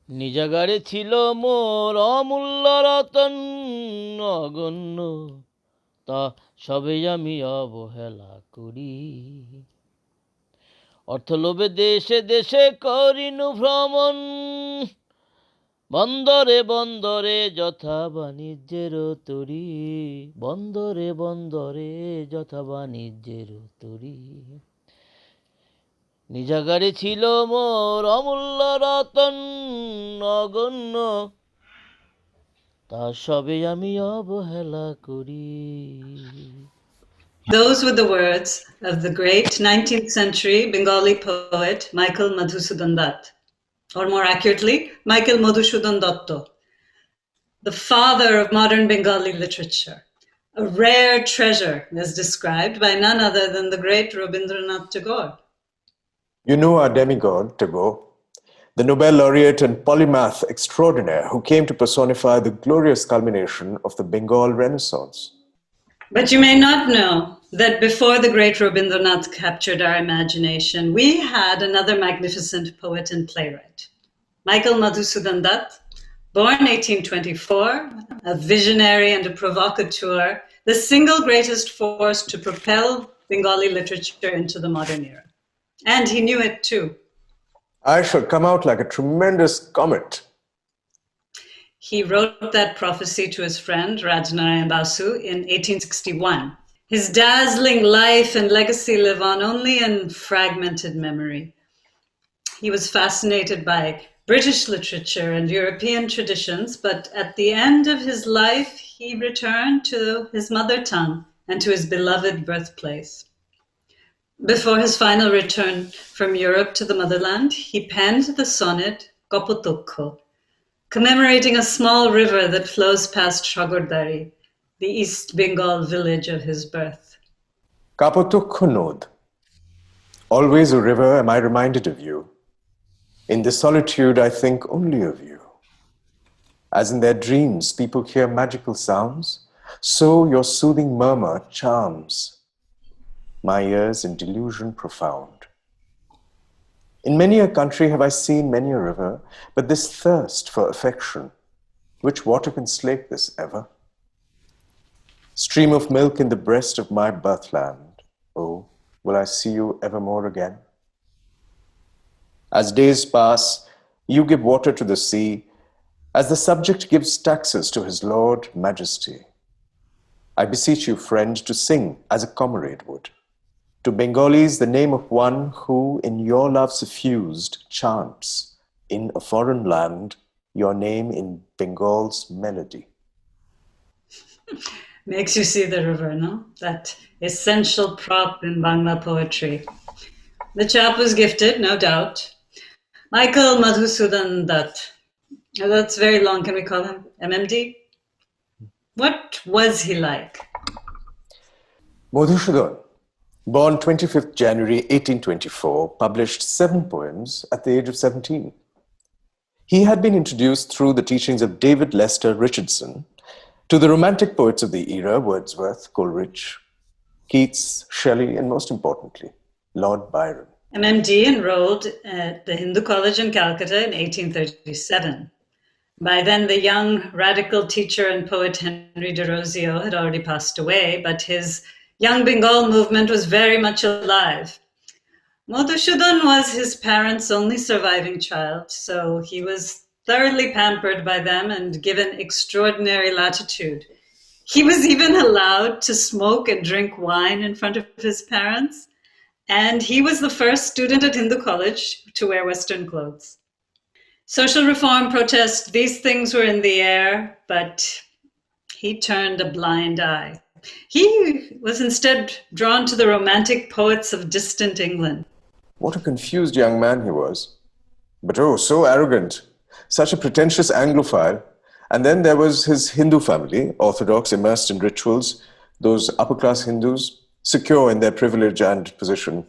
নিজাগারে ছিল মোর অমূল্য রতন অগণ্য, তা সবে আমি অবহেলা করি। অর্থলোভে দেশে দেশে করিনু ভ্রমণ, বন্দরে বন্দরে যথা বাণিজ্যের তরী, বন্দরে বন্দরে যথা বাণিজ্যের তরী। নিজাগারে ছিল মোর অমূল্য রতন অগণ্য, তা সবে আমি অবহেলা করি। Those were the words of the great 19th century Bengali poet Michael Madhusudan Dutt, or more accurately, Michael Madhusudan Dutta, the father of modern Bengali literature, a rare treasure as described by none other than the great Rabindranath Tagore. You know our demigod, Tagore, the Nobel laureate and polymath extraordinaire who came to personify the glorious culmination of the Bengal Renaissance. But you may not know that before the great Rabindranath captured our imagination, we had another magnificent poet and playwright, Michael Madhusudan Dutt, born 1824, a visionary and a provocateur, the single greatest force to propel Bengali literature into the modern era. And he knew it too. I shall come out like a tremendous comet. He wrote that prophecy to his friend Rajnarayan Basu in 1861. His dazzling life and legacy live on only in fragmented memory. He was fascinated by British literature and European traditions, but at the end of his life, he returned to his mother tongue and to his beloved birthplace. Before his final return from Europe to the motherland, he penned the sonnet Kopotokho, commemorating a small river that flows past Shagordari, the East Bengal village of his birth. Kapotokho Nod. Always a river am I reminded of you. In this solitude I think only of you. As in their dreams people hear magical sounds, so your soothing murmur charms my ears in delusion profound. In many a country have I seen many a river, but this thirst for affection, which water can slake this ever? Stream of milk in the breast of my birthland, oh, will I see you evermore again? As days pass, you give water to the sea, as the subject gives taxes to his lord majesty. I beseech you, friend, to sing as a comrade would. To Bengalis, the name of one who, in your love suffused, chants in a foreign land your name in Bengal's melody. Makes you see the river, no? That essential prop in Bangla poetry. The chap was gifted, no doubt. Michael Madhusudan Dutt. That's very long. Can we call him MMD? What was he like? Madhusudan, born 25th January 1824, published 7 poems at the age of 17. He had been introduced through the teachings of David Lester Richardson to the romantic poets of the era, Wordsworth, Coleridge, Keats, Shelley, and most importantly, Lord Byron. MMD enrolled at the Hindu College in Calcutta in 1837. By then, the young radical teacher and poet Henry de Rosio had already passed away, but his Young Bengal movement was very much alive. Madhusudan was his parents' only surviving child, so he was thoroughly pampered by them and given extraordinary latitude. He was even allowed to smoke and drink wine in front of his parents, and he was the first student at Hindu College to wear Western clothes. Social reform protests, these things were in the air, but he turned a blind eye. He was instead drawn to the romantic poets of distant England. What a confused young man he was. But oh, so arrogant. Such a pretentious Anglophile. And then there was his Hindu family, orthodox, immersed in rituals, those upper-class Hindus, secure in their privilege and position.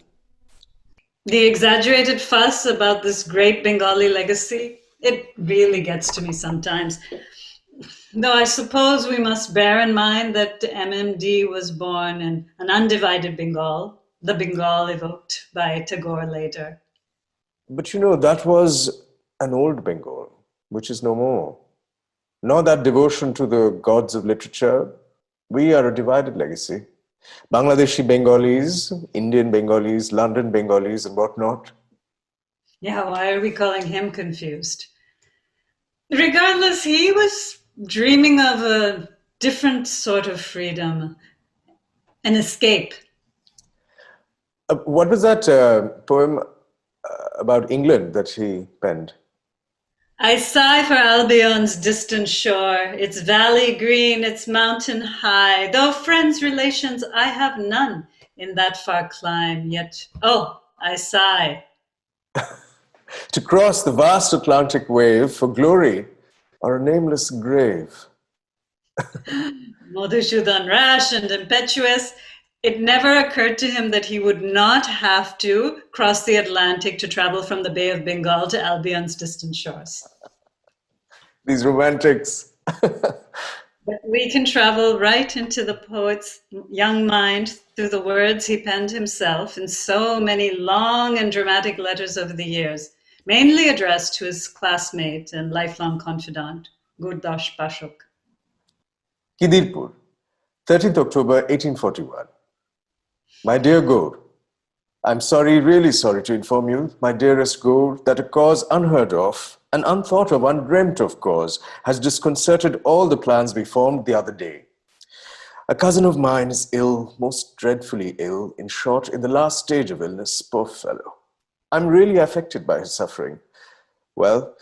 The exaggerated fuss about this great Bengali legacy, it really gets to me sometimes. Though I suppose we must bear in mind that MMD was born in an undivided Bengal, the Bengal evoked by Tagore later. But you know, that was an old Bengal. which is no more, nor that devotion to the gods of literature. We are a divided legacy. Bangladeshi Bengalis, Indian Bengalis, London Bengalis, and whatnot. Yeah, why are we calling him confused? Regardless, he was dreaming of a different sort of freedom, an escape. What was that poem about England that he penned? I sigh for Albion's distant shore, its valley green, its mountain high. Though friends, relations, I have none in that far clime, yet, oh, I sigh. To cross the vast Atlantic wave for glory or a nameless grave. Madhusudan, rash and impetuous, it never occurred to him that he would not have to cross the Atlantic to travel from the Bay of Bengal to Albion's distant shores. These romantics. But we can travel right into the poet's young mind through the words he penned himself in so many long and dramatic letters over the years, mainly addressed to his classmate and lifelong confidant, Gurdas Pashok. Kidirpur, 13th October 1841. My dear Gaur, I'm sorry, really sorry to inform you, my dearest Gaur, that a cause unheard of, an unthought of, undreamt of cause has disconcerted all the plans we formed the other day. A cousin of mine is ill, most dreadfully ill, in short, in the last stage of illness, poor fellow. I'm really affected by his suffering. Well,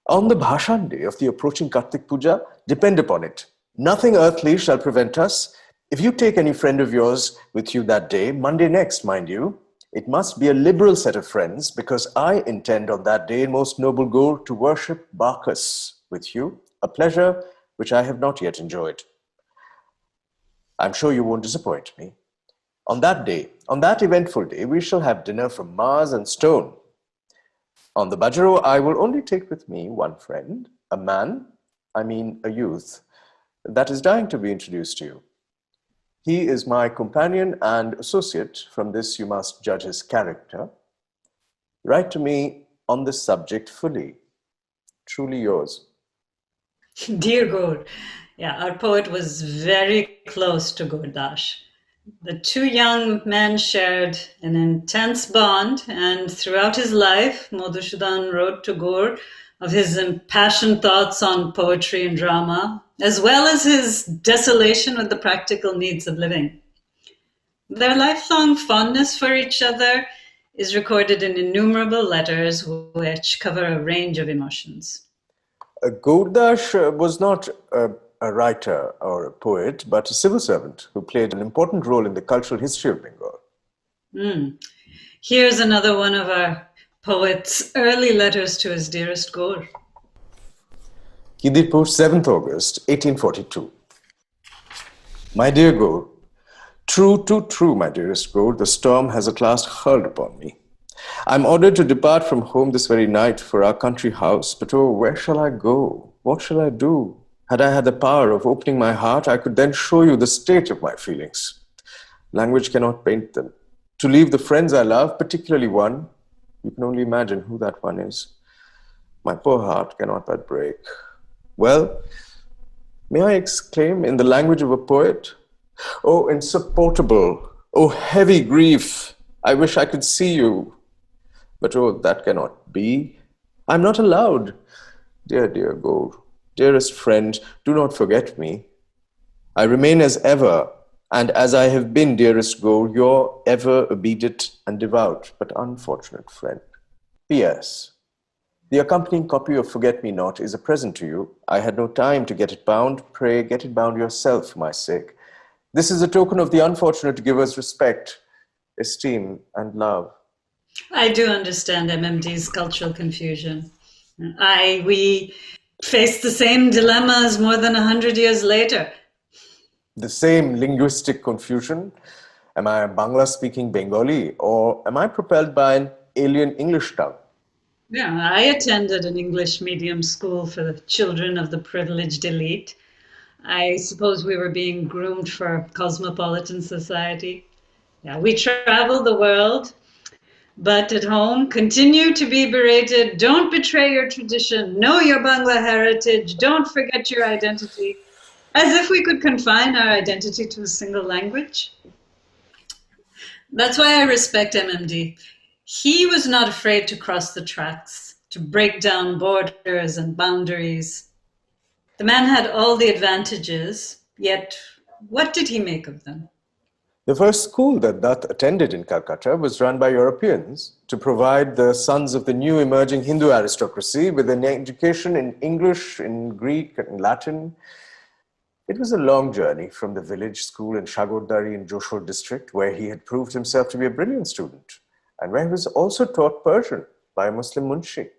on the Bhashan day of the approaching Kartik Puja, depend upon it, nothing earthly shall prevent us. If you take any friend of yours with you that day, Monday next, mind you, it must be a liberal set of friends, because I intend on that day, most noble Gaur, to worship Bacchus with you, a pleasure which I have not yet enjoyed. I'm sure you won't disappoint me. On that day, on that eventful day, we shall have dinner from Mars and Stone. On the Bajaro, I will only take with me one friend, a man, a youth, that is dying to be introduced to you. He is my companion and associate. From this you must judge his character. Write to me on this subject fully. Truly yours. Dear Gaur, yeah, our poet was very close to Gurdas. The two young men shared an intense bond, and throughout his life, Madhusudan wrote to Gaur of his impassioned thoughts on poetry and drama, as well as his desolation with the practical needs of living. Their lifelong fondness for each other is recorded in innumerable letters which cover a range of emotions. Gurdas was not a writer or a poet, but a civil servant who played an important role in the cultural history of Bengal. Here's another one of our poet's early letters to his dearest Gaur. Kidirpur, 7th August, 1842. My dear Gaur, true, too true, my dearest Gaur, the storm has at last hurled upon me. I'm ordered to depart from home this very night for our country house, but oh, where shall I go? What shall I do? Had I had the power of opening my heart, I could then show you the state of my feelings. Language cannot paint them. To leave the friends I love, particularly one, you can only imagine who that one is. My poor heart cannot but break. Well, may I exclaim in the language of a poet? Oh, insupportable, oh, heavy grief, I wish I could see you. But oh, that cannot be. I'm not allowed. Dear, dear Gaur, dearest friend, do not forget me. I remain as ever, and as I have been, dearest Gaur, your ever obedient and devout, but unfortunate friend. P.S. The accompanying copy of Forget Me Not is a present to you. I had no time to get it bound. Pray get it bound yourself for my sake. This is a token of the unfortunate giver's respect, esteem, and love. I do understand MMD's cultural confusion. We face the same dilemmas more than 100 years later. The same linguistic confusion. Am I a Bangla-speaking Bengali, or am I propelled by an alien English tongue? Yeah, I attended an English medium school for the children of the privileged elite. I suppose we were being groomed for cosmopolitan society. Yeah, we traveled the world, But at home, continue to be berated. Don't betray your tradition. Know your Bangla heritage. Don't forget your identity. As if we could confine our identity to a single language. That's why I respect MMD. He was not afraid to cross the tracks, to break down borders and boundaries. The man had all the advantages, yet what did he make of them? The first school that Dutt attended in Calcutta was run by Europeans to provide the sons of the new emerging Hindu aristocracy with an education in English, in Greek, and Latin. It was a long journey from the village school in Shagodari in Joshore district, where he had proved himself to be a brilliant student, and where he was also taught Persian by a Muslim munshi.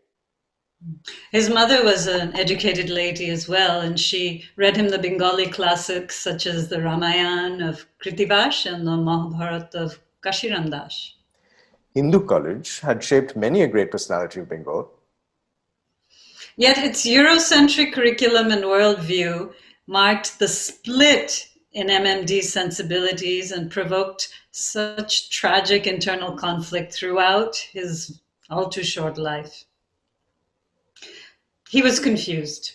His mother was an educated lady as well, and she read him the Bengali classics such as the Ramayana of Kritivash and the Mahabharata of Kashiram Das. Hindu college had shaped many a great personality of Bengal. Yet its Eurocentric curriculum and worldview marked the split in MMD's sensibilities and provoked such tragic internal conflict throughout his all too short life. He was confused.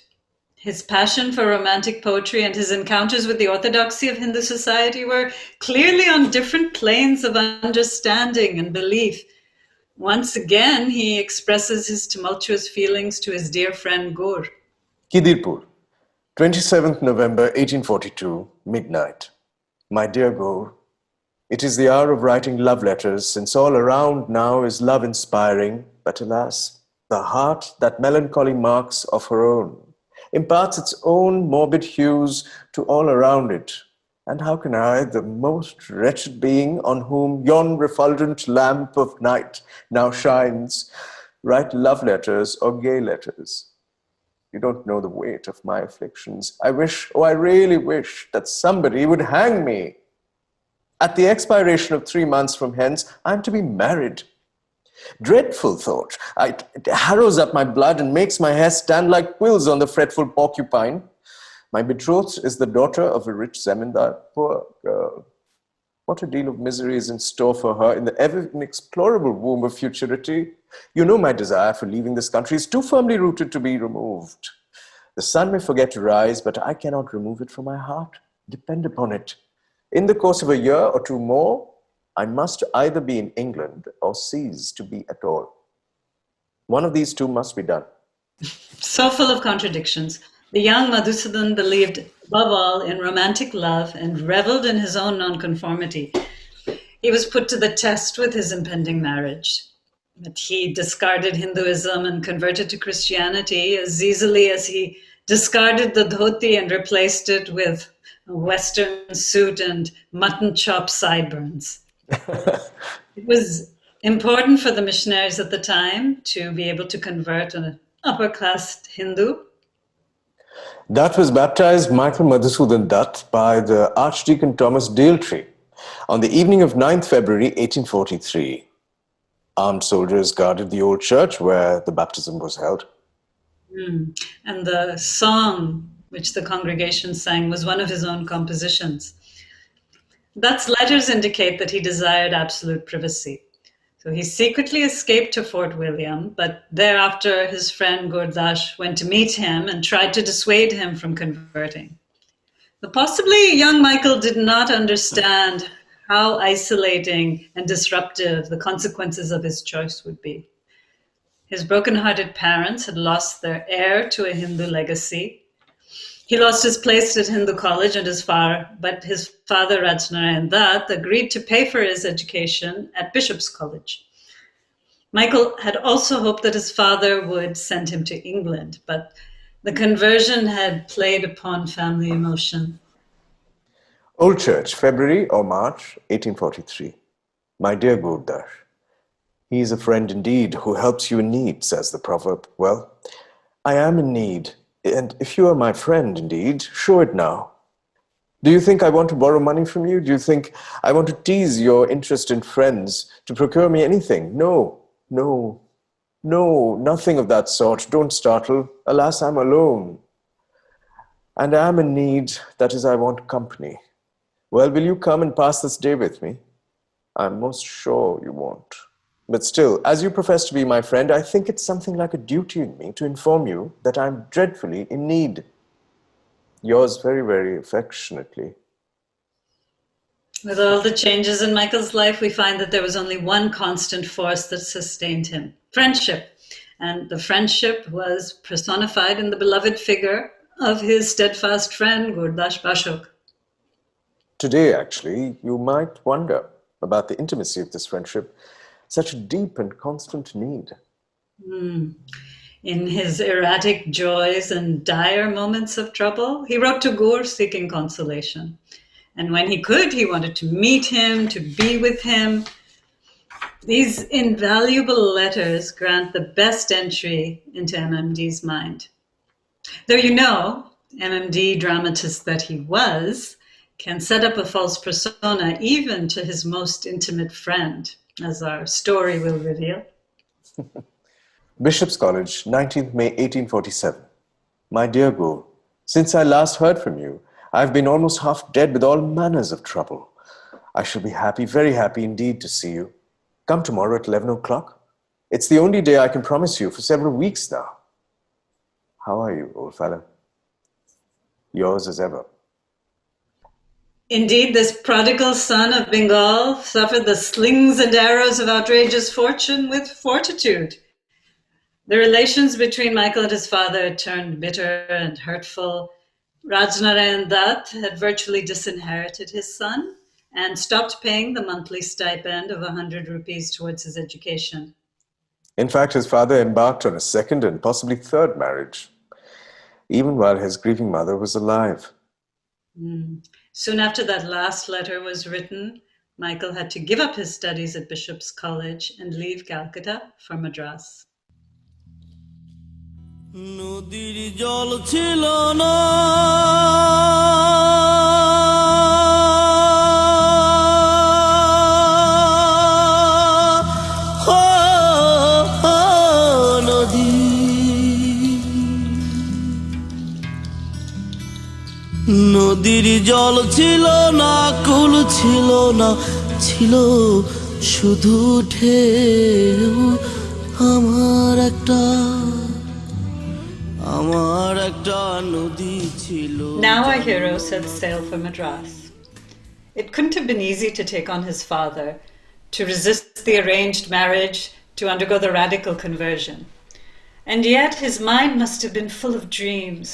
His passion for romantic poetry and his encounters with the orthodoxy of Hindu society were clearly on different planes of understanding and belief. Once again, he expresses his tumultuous feelings to his dear friend Gur. Kidirpur, 27th November 1842, midnight. My dear Gaur, it is the hour of writing love letters, since all around now is love inspiring, but alas, the heart, that melancholy marks of her own, imparts its own morbid hues to all around it. And how can I, the most wretched being on whom yon refulgent lamp of night now shines, write love letters or gay letters? You don't know the weight of my afflictions. I wish, oh, I really wish that somebody would hang me. At the expiration of 3 months from hence, I am to be married. Dreadful thought. It harrows up my blood and makes my hair stand like quills on the fretful porcupine. My betrothed is the daughter of a rich zemindar. Poor girl. What a deal of misery is in store for her in the ever inexplorable womb of futurity. You know my desire for leaving this country is too firmly rooted to be removed. The sun may forget to rise, but I cannot remove it from my heart. Depend upon it. In the course of a year or two more, I must either be in England or cease to be at all. One of these two must be done. So full of contradictions, the young Madhusudan believed above all in romantic love and reveled in his own nonconformity. He was put to the test with his impending marriage. But he discarded Hinduism and converted to Christianity as easily as he discarded the dhoti and replaced it with a Western suit and mutton chop sideburns. It was important for the missionaries at the time to be able to convert an upper-class Hindu. Dutt was baptized Michael Madhusudan Dutt by the Archdeacon Thomas Daltrey on the evening of 9th February 1843. Armed soldiers guarded the old church where the baptism was held. And the song which the congregation sang was one of his own compositions. Dutt's letters indicate that he desired absolute privacy. So he secretly escaped to Fort William, but thereafter his friend Gurdash went to meet him and tried to dissuade him from converting. But possibly young Michael did not understand how isolating and disruptive the consequences of his choice would be. His broken-hearted parents had lost their heir to a Hindu legacy. He lost his place at Hindu college but his father, Rajnarayan Dutt, agreed to pay for his education at Bishop's College. Michael had also hoped that his father would send him to England, but the conversion had played upon family emotion. Old Church, February or March 1843. My dear Gurdash, he is a friend indeed who helps you in need, says the proverb. Well, I am in need, and if you are my friend indeed, show it now. Do you think I want to borrow money from you? Do you think I want to tease your interest in friends to procure me anything? No, no, no, nothing of that sort. Don't startle. Alas, I'm alone. And I am in need, that is, I want company. Well, will you come and pass this day with me? I'm most sure you won't. But still, as you profess to be my friend, I think it's something like a duty in me to inform you that I'm dreadfully in need. Yours very, very affectionately. With all the changes in Michael's life, we find that there was only one constant force that sustained him: friendship. And the friendship was personified in the beloved figure of his steadfast friend, Gurdas Bashok. Today, actually, you might wonder about the intimacy of this friendship, such a deep and constant need. In his erratic joys and dire moments of trouble, he wrote to Gur seeking consolation. And when he could, he wanted to meet him, to be with him. These invaluable letters grant the best entry into MMD's mind. Though you know, MMD, dramatist that he was, can set up a false persona even to his most intimate friend, as our story will reveal. Bishop's College, 19th May 1847. My dear Go, since I last heard from you, I've been almost half dead with all manners of trouble. I shall be happy, very happy indeed to see you. Come tomorrow at 11 o'clock. It's the only day I can promise you for several weeks now. How are you, old fellow? Yours as ever. Indeed, this prodigal son of Bengal suffered the slings and arrows of outrageous fortune with fortitude. The relations between Michael and his father turned bitter and hurtful. Rajnarayan Dutt had virtually disinherited his son and stopped paying the monthly stipend of 100 rupees towards his education. In fact, his father embarked on a second and possibly third marriage, even while his grieving mother was alive. Soon after that last letter was written, Michael had to give up his studies at Bishop's College and leave Calcutta for Madras. নদীর জল ছিল না নদী নদীর জল ছিল না কুল ছিল না ছিল শুধু ঢেউ আমার একটা Now our hero set sail for Madras. It couldn't have been easy to take on his father, to resist the arranged marriage, to undergo the radical conversion. And yet his mind must have been full of dreams,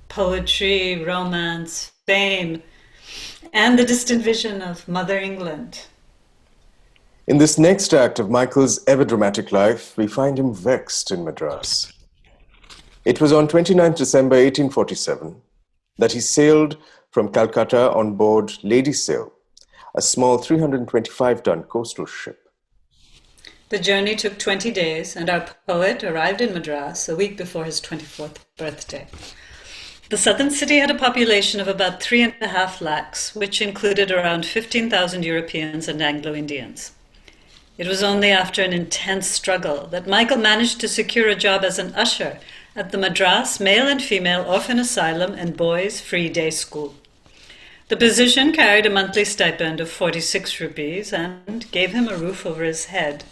poetry, romance, fame, and the distant vision of Mother England. In this next act of Michael's ever-dramatic life, we find him vexed in Madras. It was on 29th December 1847 that he sailed from Calcutta on board Lady Sail, a small 325-ton coastal ship. The journey took 20 days, and our poet arrived in Madras a week before his 24th birthday. The southern city had a population of about 3.5 lakhs, which included around 15,000 Europeans and Anglo-Indians. It was only after an intense struggle that Michael managed to secure a job as an usher at the Madras Male and Female Orphan Asylum and Boys Free Day School. The position carried a monthly stipend of 46 rupees and gave him a roof over his head.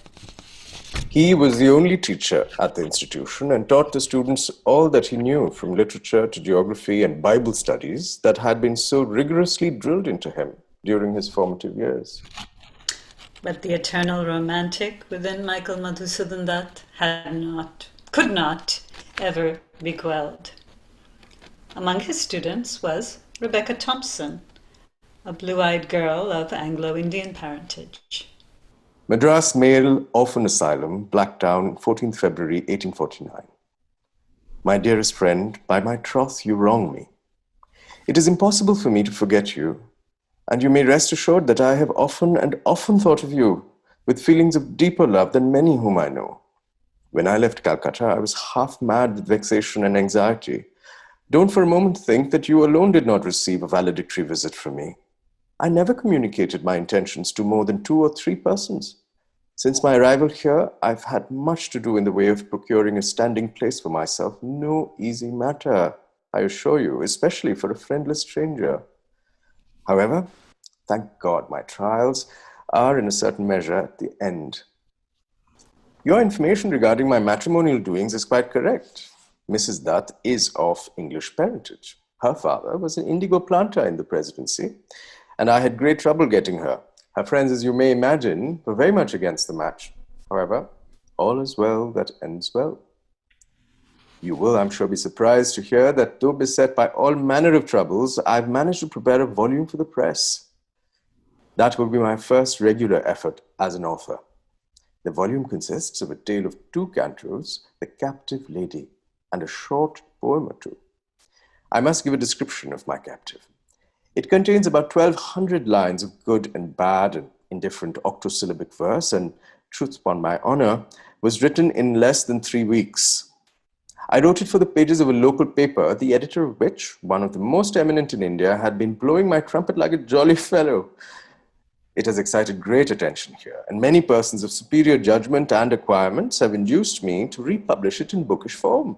He was the only teacher at the institution and taught the students all that he knew, from literature to geography and Bible studies, that had been so rigorously drilled into him during his formative years. But the eternal romantic within Michael Madhusudan Dutt could not ever be quelled. Among his students was Rebecca Thompson, a blue-eyed girl of Anglo-Indian parentage. Madras Male Orphan Asylum, Blacktown, 14th February 1849. My dearest friend, by my troth you wrong me. It is impossible for me to forget you, and you may rest assured that I have often and often thought of you with feelings of deeper love than many whom I know. When I left Calcutta, I was half mad with vexation and anxiety. Don't for a moment think that you alone did not receive a valedictory visit from me. I never communicated my intentions to more than 2 or 3 persons. Since my arrival here, I've had much to do in the way of procuring a standing place for myself. No easy matter, I assure you, especially for a friendless stranger. However, thank God, my trials are in a certain measure at the end. Your information regarding my matrimonial doings is quite correct. Mrs. Dutt is of English parentage. Her father was an indigo planter in the presidency, and I had great trouble getting her. Her friends, as you may imagine, were very much against the match. However, all is well that ends well. You will, I'm sure, be surprised to hear that though beset by all manner of troubles, I've managed to prepare a volume for the press. That will be my first regular effort as an author. The volume consists of a tale of 2 cantos, The Captive Lady, and a short poem or 2. I must give a description of my captive. It contains about 1,200 lines of good and bad and indifferent octosyllabic verse, and, truth upon my honor, was written in less than 3 weeks. I wrote it for the pages of a local paper, the editor of which, one of the most eminent in India, had been blowing my trumpet like a jolly fellow. It has excited great attention here, and many persons of superior judgment and acquirements have induced me to republish it in bookish form.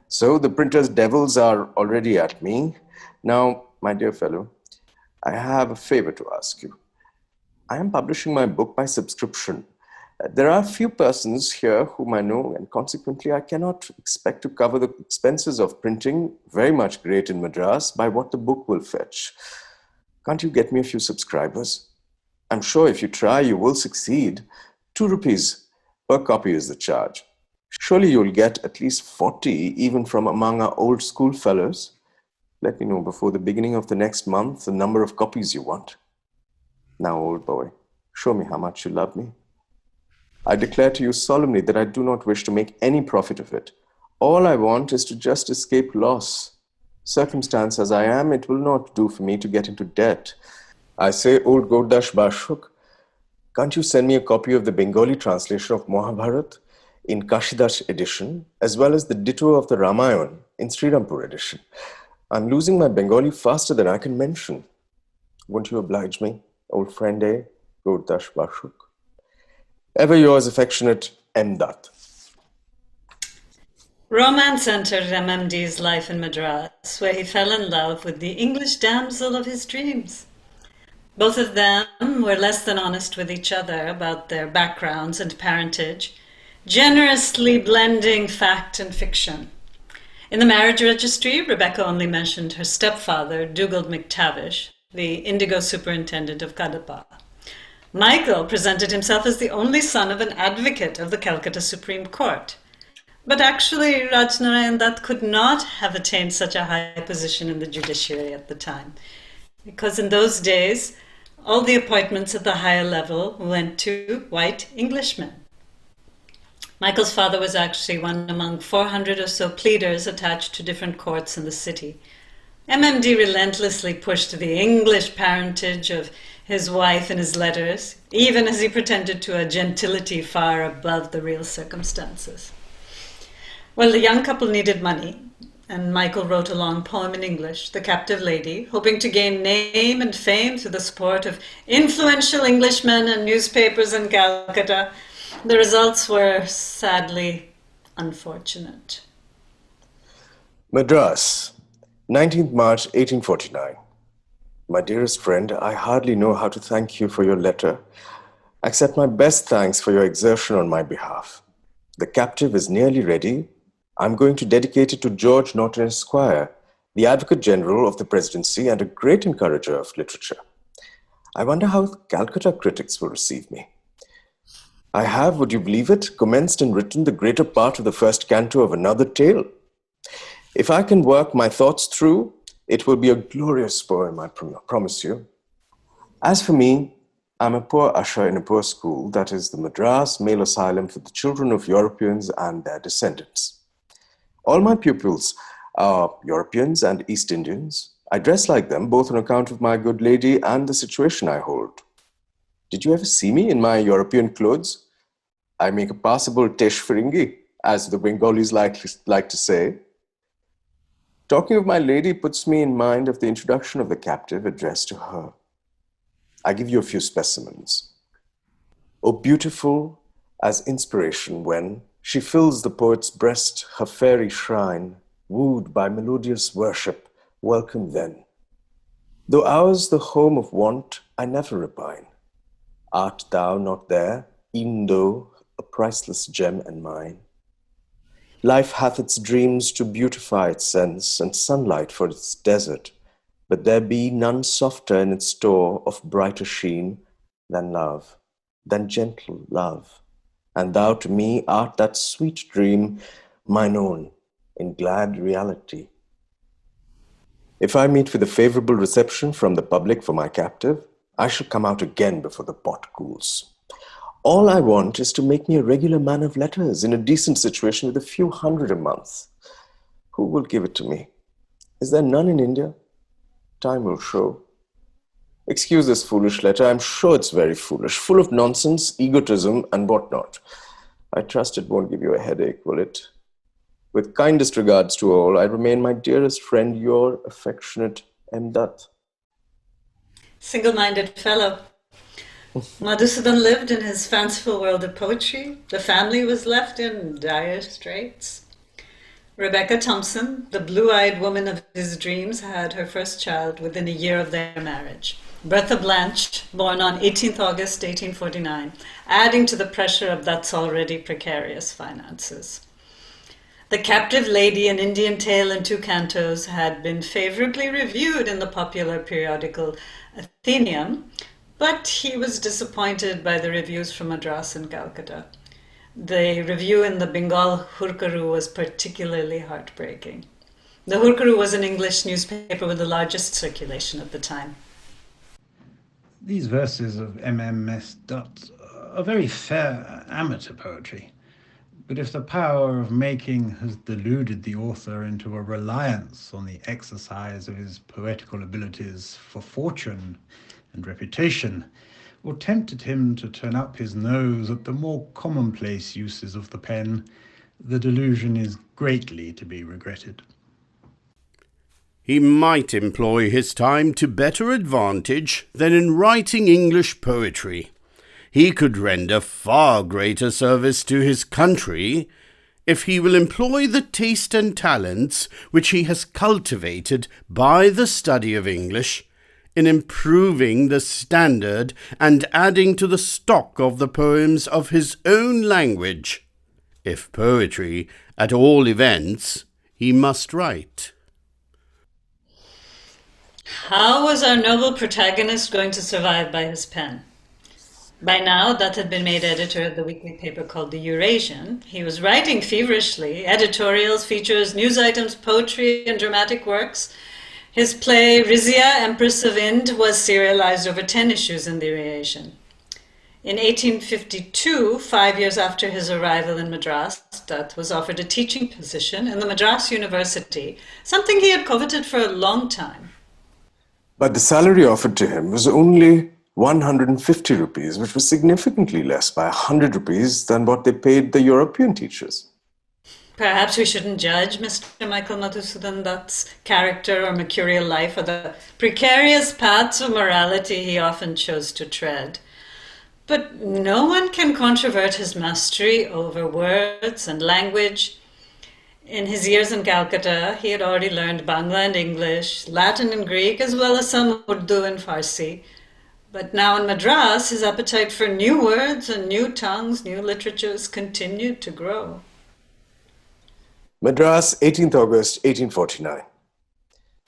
So the printer's devils are already at me. Now, my dear fellow, I have a favor to ask you. I am publishing my book by subscription. There are few persons here whom I know, and consequently I cannot expect to cover the expenses of printing, very much great in Madras, by what the book will fetch. Can't you get me a few subscribers? I'm sure if you try, you will succeed. 2 rupees per copy is the charge. Surely you'll get at least 40, even from among our old school fellows. Let me know before the beginning of the next month the number of copies you want. Now, old boy, show me how much you love me. I declare to you solemnly that I do not wish to make any profit of it. All I want is to just escape loss. Circumstanced as I am, it will not do for me to get into debt. I say, old Godash Bashuk, can't you send me a copy of the Bengali translation of Mahabharat in Kashidash edition, as well as the ditto of the Ramayan in Srirampur edition? I'm losing my Bengali faster than I can mention. Won't you oblige me, old friend, Godash Bashuk? Ever yours affectionate, M. Dutt. Romance entered MMD's life in Madras, where he fell in love with the English damsel of his dreams. Both of them were less than honest with each other about their backgrounds and parentage, generously blending fact and fiction. In the marriage registry, Rebecca only mentioned her stepfather, Dugald McTavish, the indigo superintendent of Kadapa. Michael presented himself as the only son of an advocate of the Calcutta Supreme Court. But actually, Rajnarayan Dutt could not have attained such a high position in the judiciary at the time, because in those days, all the appointments at the higher level went to white Englishmen. Michael's father was actually one among 400 or so pleaders attached to different courts in the city. MMD relentlessly pushed the English parentage of his wife in his letters, even as he pretended to a gentility far above the real circumstances. Well, the young couple needed money, and Michael wrote a long poem in English, The Captive Lady, hoping to gain name and fame through the support of influential Englishmen and newspapers in Calcutta. The results were sadly unfortunate. Madras, 19th March 1849. My dearest friend, I hardly know how to thank you for your letter. Accept my best thanks for your exertion on my behalf. The captive is nearly ready. I'm going to dedicate it to George Norton Esquire, the Advocate General of the Presidency and a great encourager of literature. I wonder how Calcutta critics will receive me. I have, would you believe it, commenced and written the greater part of the first canto of another tale. If I can work my thoughts through, it will be a glorious poem, I promise you. As for me, I'm a poor usher in a poor school, that is the Madras Male Asylum for the children of Europeans and their descendants. All my pupils are Europeans and East Indians. I dress like them, both on account of my good lady and the situation I hold. Did you ever see me in my European clothes? I make a passable tesh Firingi, as the Bengalis like to say. Talking of my lady puts me in mind of the introduction of the captive addressed to her. I give you a few specimens. O beautiful as inspiration when she fills the poet's breast her fairy shrine, wooed by melodious worship, welcome then. Though ours the home of want, I never repine. Art thou not there, e'en though a priceless gem and mine. Life hath its dreams to beautify its sense, and sunlight for its desert, but there be none softer in its store of brighter sheen than love, than gentle love. And thou to me art that sweet dream, mine own, in glad reality. If I meet with a favorable reception from the public for my captive, I shall come out again before the pot cools. All I want is to make me a regular man of letters in a decent situation with a few hundred a month. Who will give it to me? Is there none in India? Time will show. Excuse this foolish letter. I'm sure it's very foolish, full of nonsense, egotism, and whatnot. I trust it won't give you a headache, will it? With kindest regards to all, I remain my dearest friend, your affectionate M. Dutt. Single-minded fellow. Madhusudan lived in his fanciful world of poetry. The family was left in dire straits. Rebecca Thompson, the blue-eyed woman of his dreams, had her first child within a year of their marriage. Bertha Blanche, born on 18th August 1849, adding to the pressure of Dutt's already precarious finances. The Captive Lady, an Indian tale in 2 cantos, had been favorably reviewed in the popular periodical Athenaeum, but he was disappointed by the reviews from Madras and Calcutta. The review in the Bengal Hurkaru was particularly heartbreaking. The Hurkaru was an English newspaper with the largest circulation at the time. These verses of M.M.S. Dutt are very fair amateur poetry. But if the power of making has deluded the author into a reliance on the exercise of his poetical abilities for fortune and reputation, or tempted him to turn up his nose at the more commonplace uses of the pen, the delusion is greatly to be regretted. He might employ his time to better advantage than in writing English poetry. He could render far greater service to his country if he will employ the taste and talents which he has cultivated by the study of English in improving the standard and adding to the stock of the poems of his own language, if poetry, at all events, he must write. How was our noble protagonist going to survive by his pen? By now, Dutt had been made editor of the weekly paper called the Eurasian. He was writing feverishly, editorials, features, news items, poetry, and dramatic works. His play, Rizia, Empress of Ind, was serialized over 10 issues in the Eurasian. In 1852, 5 years after his arrival in Madras, Dutt was offered a teaching position in the Madras University, something he had coveted for a long time. But the salary offered to him was only 150 rupees, which was significantly less by 100 rupees than what they paid the European teachers. Perhaps we shouldn't judge Mr. Michael Madhusudan Dutt's character or mercurial life or the precarious paths of morality he often chose to tread. But no one can controvert his mastery over words and language. In his years in Calcutta, he had already learned Bangla and English, Latin and Greek, as well as some Urdu and Farsi. But now in Madras, his appetite for new words and new tongues, new literatures continued to grow. Madras, 18th August, 1849.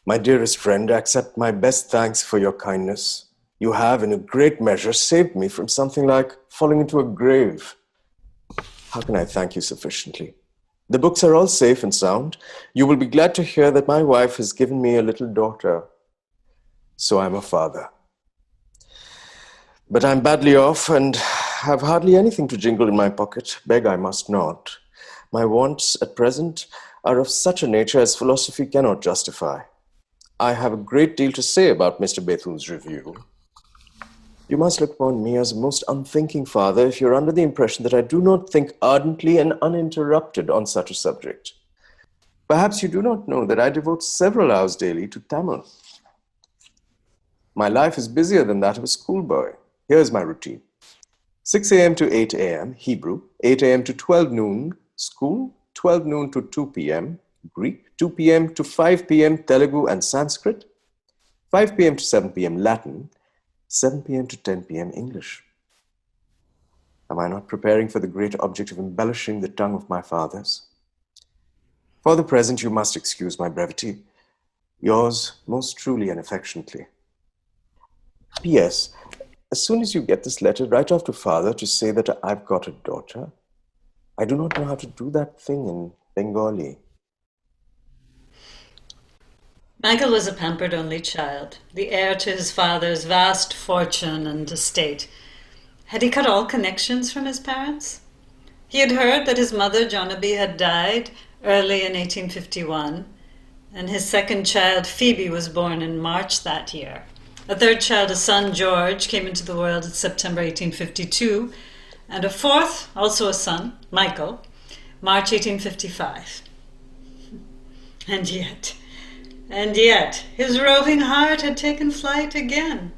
My dearest friend, accept my best thanks for your kindness. You have, in a great measure, saved me from something like falling into a grave. How can I thank you sufficiently? The books are all safe and sound. You will be glad to hear that my wife has given me a little daughter. So I'm a father. But I'm badly off and have hardly anything to jingle in my pocket. Beg I must not. My wants at present are of such a nature as philosophy cannot justify. I have a great deal to say about Mr. Bethune's review. You must look upon me as a most unthinking father if you're under the impression that I do not think ardently and uninterrupted on such a subject. Perhaps you do not know that I devote several hours daily to Tamil. My life is busier than that of a schoolboy. Here's my routine. 6 a.m. to 8 a.m. Hebrew, 8 a.m. to 12 noon school, 12 noon to 2 p.m. Greek, 2 p.m. to 5 p.m. Telugu and Sanskrit, 5 p.m. to 7 p.m. Latin, 7 p.m. to 10 p.m. English. Am I not preparing for the great object of embellishing the tongue of my fathers? For the present, you must excuse my brevity. Yours most truly and affectionately. P.S. As soon as you get this letter, write off to father to say that I've got a daughter. I do not know how to do that thing in Bengali. Michael was a pampered only child, the heir to his father's vast fortune and estate. Had he cut all connections from his parents? He had heard that his mother, Jonaby, had died early in 1851, and his second child, Phoebe, was born in March that year. A third child, a son, George, came into the world in September 1852, and a fourth, also a son, Michael, March 1855. And yet, his roving heart had taken flight again.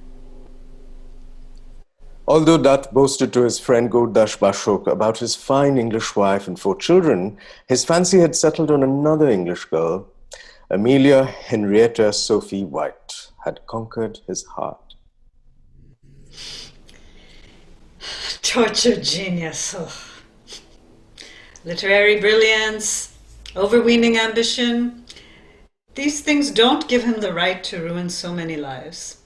Although Dutt boasted to his friend Gurdash Bashok about his fine English wife and 4 children, his fancy had settled on another English girl. Amelia Henrietta Sophie White had conquered his heart. Tortured genius. Oh. Literary brilliance, overweening ambition. These things don't give him the right to ruin so many lives.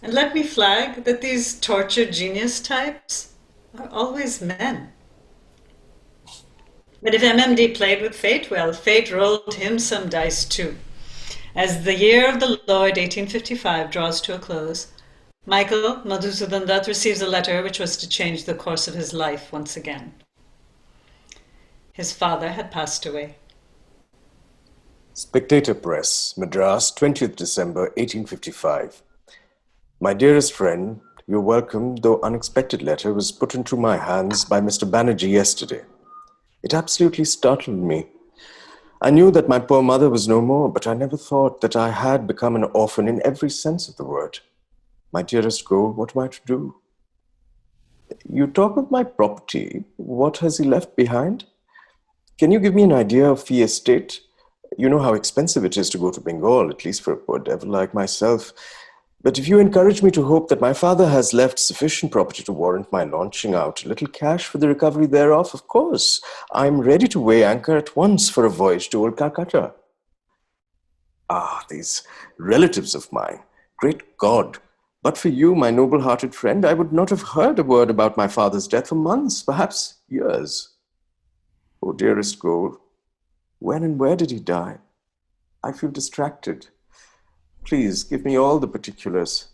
And let me flag that these tortured genius types are always men. But if MMD played with fate, well, fate rolled him some dice too. As the year of the Lord 1855 draws to a close, Michael Madhusudan Dutt receives a letter which was to change the course of his life once again. His father had passed away. Spectator Press, Madras, 20th December 1855. My dearest friend, your welcome, though unexpected letter was put into my hands by Mr. Banerjee yesterday. It absolutely startled me. I knew that my poor mother was no more, but I never thought that I had become an orphan in every sense of the word. My dearest Gold, what am I to do? You talk of my property. What has he left behind? Can you give me an idea of the estate? You know how expensive it is to go to Bengal, at least for a poor devil like myself. But if you encourage me to hope that my father has left sufficient property to warrant my launching out a little cash for the recovery thereof, of course, I'm ready to weigh anchor at once for a voyage to old Calcutta. Ah, these relatives of mine, great God! But for you, my noble-hearted friend, I would not have heard a word about my father's death for months, perhaps years. Oh, dearest Gold, when and where did he die? I feel distracted. Please give me all the particulars.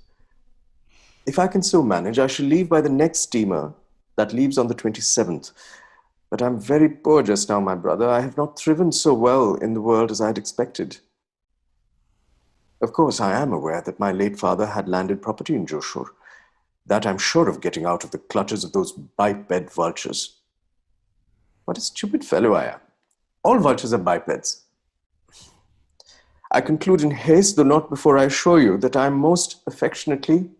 If I can so manage, I shall leave by the next steamer that leaves on the 27th. But I'm very poor just now, my brother. I have not thriven so well in the world as I had expected. Of course, I am aware that my late father had landed property in Joshore. That I'm sure of getting out of the clutches of those biped vultures. What a stupid fellow I am. All vultures are bipeds. I conclude in haste, though not before I assure you that I am most affectionately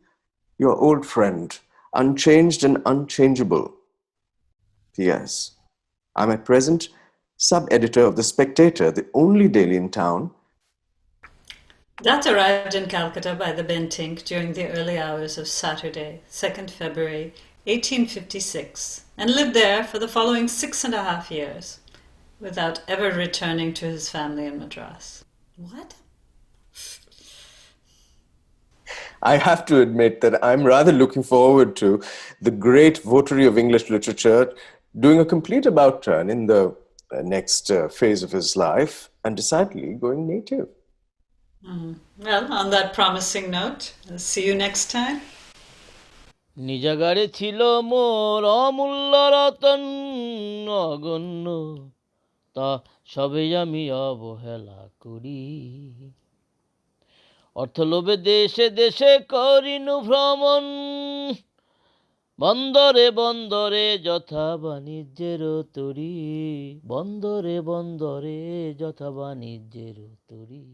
your old friend, unchanged and unchangeable. P.S. I'm at present sub-editor of The Spectator, the only daily in town. Dutt arrived in Calcutta by the Bentink during the early hours of Saturday, 2nd February 1856, and lived there for the following 6.5 years, without ever returning to his family in Madras. What? I have to admit that I'm rather looking forward to the great votary of English literature doing a complete about-turn in the next phase of his life and decidedly going native. Well, on that promising note, I'll see you next time. নিজাগারে ছিল মোর অমূল্য রতন অগণ্য, তা সবেই আমি অবহেলা করি। অর্থলোভে দেশে দেশে করিনু ভ্রমণ, বন্দরে বন্দরে যথা বাণিজ্যের তরী, বন্দরে বন্দরে যথা বাণিজ্যের তরী।